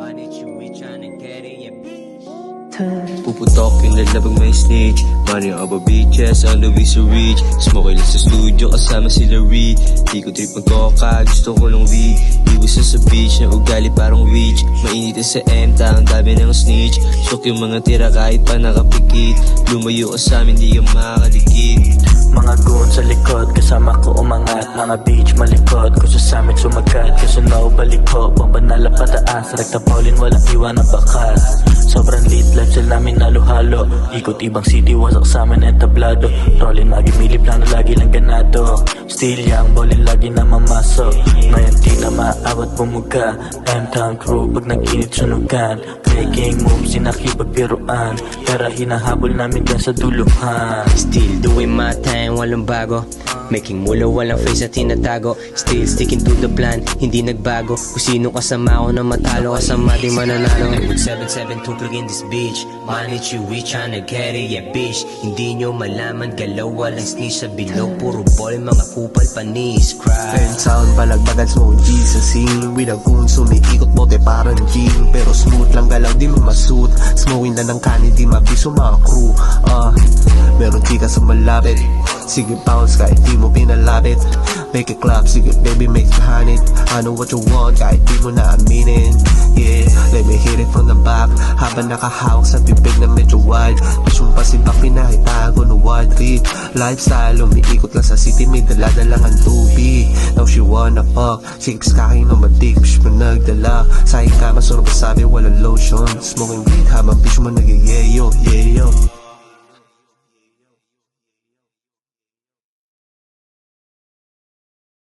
Money chewy, tryna get it, yeah, bitch. Puputokin lalabang may snitch. Money over bitches, on the way to reach. Smoke lang sa studio kasama sila Ree. Di ko trip magkoka, gusto ko ng weed. Iwas sa beach na ugali parang witch. Mainit sa M-Town, dami ng snitch. Shock yung mga tira kahit pa nakapikit. Lumayo ka sa amin, di ka makakadikit. Mga goon sa likod, kasama ko umangat. Mga beach malikot, kung sa summit sumagat. Kasunaw balik ko, pambanala pataas. Rekta Paulin, walang iwan na bakas. Sobrang lit, lifestyle namin halo-halo. Ikot ibang city, wasak sa amin entablado. Rollin, magimili, plano lagi lang ganado. Still young, bowling lagi na mamasok. Ngayon di na maawat bumuga. M-Town crew, pag nag-init sunugan. Making moves, sinakipagbiruan. Pero hinahabol namin dyan sa duluhan. Still doing my thing, walang bago. Making mula, walang face na tinatago. Still sticking to the plan, hindi nagbago. Kung sino kasama ko na matalo, kasama di mananalo. 772 plug in this bitch. Money chewy, tryna get it, yeah bitch. Hindi nyo malaman, galaw, walang sneeze sa bilog. Puro ball, mga kupal, panis, cry. M-Town, balagbagan, smoke G sa scene. With a goon, sumiikot bote parang gin. Pero smooth lang galaw, di mo masuit. Smoking na ng kanin, di mabiso mga crew. Meron chika sa malapit. Sige bounce kahit di mo pinalapit. Make it clap, sige baby make it honey. I know what you want kahit di mo na aminin. Yeah, let me hit it from the back. Habang nakahawak sa bibig na medyo wide. Pasyon pa si Bak, pinahitago no wide read. Lifestyle, umiikot lang sa city, may dala-dalang ang tubig. Now she wanna fuck, six kaking no madik. Bish mo nagdala, sa ka masurba sabi walang lotion. Smoking weed habang bish mo nag-yeyo, yeyo.